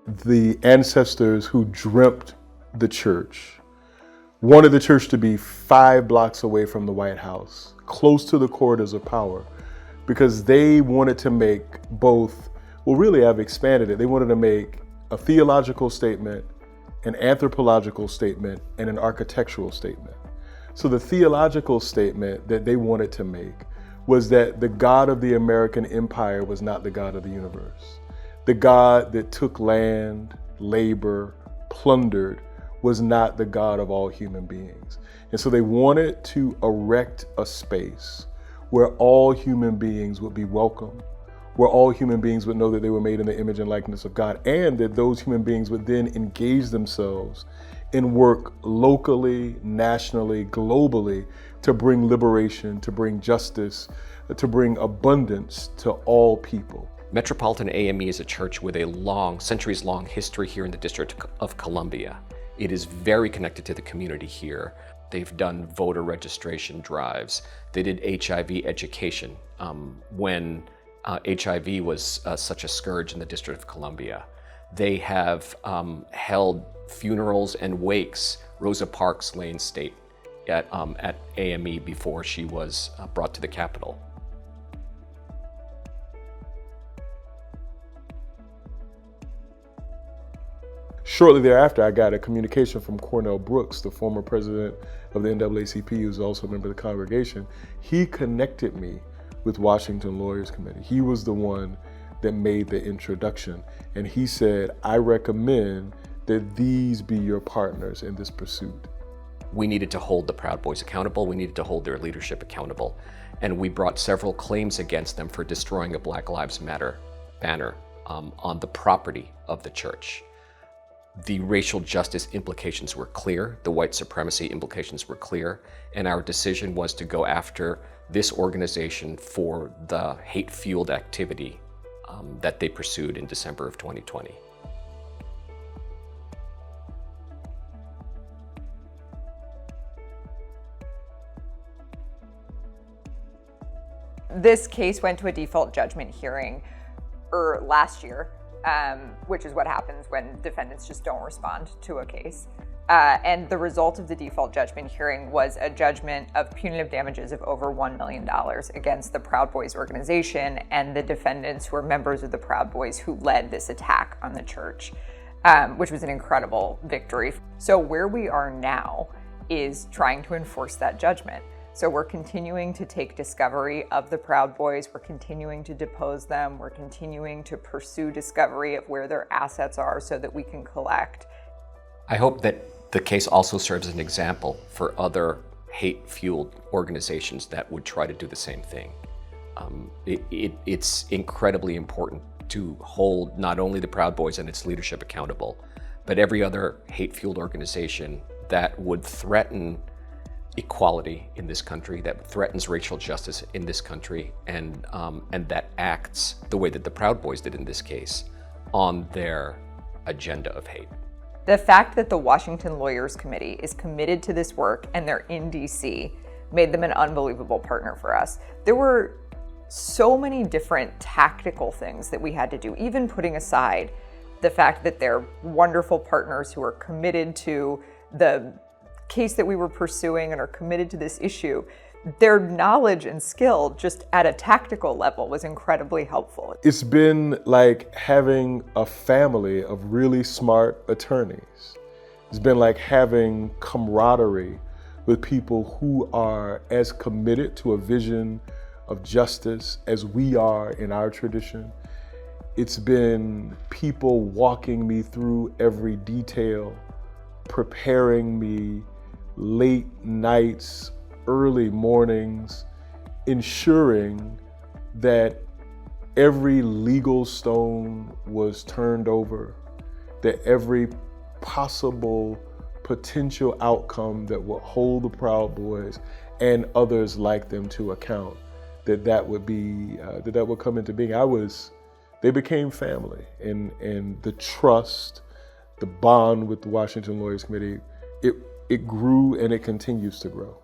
the ancestors who dreamt the church wanted the church to be 5 blocks away from the White House, close to the corridors of power, because they wanted to make both, well, really I've expanded it. They wanted to make a theological statement, an anthropological statement, and an architectural statement. So the theological statement that they wanted to make was that the God of the American empire was not the God of the universe. The God that took land, labor, plundered, was not the God of all human beings. And so they wanted to erect a space where all human beings would be welcome, where all human beings would know that they were made in the image and likeness of God, and that those human beings would then engage themselves in work locally, nationally, globally, to bring liberation, to bring justice, to bring abundance to all people. Metropolitan AME is a church with a centuries-long history here in the District of Columbia. It is very connected to the community here. They've done voter registration drives. They did HIV education when HIV was such a scourge in the District of Columbia. They have held funerals and wakes. Rosa Parks lay in state at AME before she was brought to the Capitol. Shortly thereafter, I got a communication from Cornell Brooks, the former president of the NAACP, who's also a member of the congregation. He connected me with Washington Lawyers Committee. He was the one that made the introduction. And he said, I recommend that these be your partners in this pursuit. We needed to hold the Proud Boys accountable. We needed to hold their leadership accountable. And we brought several claims against them for destroying a Black Lives Matter banner on the property of the church. The racial justice implications were clear, the white supremacy implications were clear, and our decision was to go after this organization for the hate-fueled activity that they pursued in December of 2020. This case went to a default judgment hearing last year. Which is what happens when defendants just don't respond to a case. And the result of the default judgment hearing was a judgment of punitive damages of over $1 million against the Proud Boys organization and the defendants who were members of the Proud Boys who led this attack on the church, which was an incredible victory. So where we are now is trying to enforce that judgment. So we're continuing to take discovery of the Proud Boys, we're continuing to depose them, we're continuing to pursue discovery of where their assets are so that we can collect. I hope that the case also serves as an example for other hate-fueled organizations that would try to do the same thing. It's incredibly important to hold not only the Proud Boys and its leadership accountable, but every other hate-fueled organization that would threaten equality in this country, that threatens racial justice in this country, and that acts the way that the Proud Boys did in this case on their agenda of hate. The fact that the Washington Lawyers Committee is committed to this work and they're in DC made them an unbelievable partner for us. There were so many different tactical things that we had to do, even putting aside the fact that they're wonderful partners who are committed to the case that we were pursuing and are committed to this issue. Their knowledge and skill just at a tactical level was incredibly helpful. It's been like having a family of really smart attorneys. It's been like having camaraderie with people who are as committed to a vision of justice as we are in our tradition. It's been people walking me through every detail, preparing me late nights, early mornings, ensuring that every legal stone was turned over, that every possible potential outcome that would hold the Proud Boys and others like them to account, that would come into being. They became family, and the trust, the bond with the Washington Lawyers Committee, it grew and it continues to grow.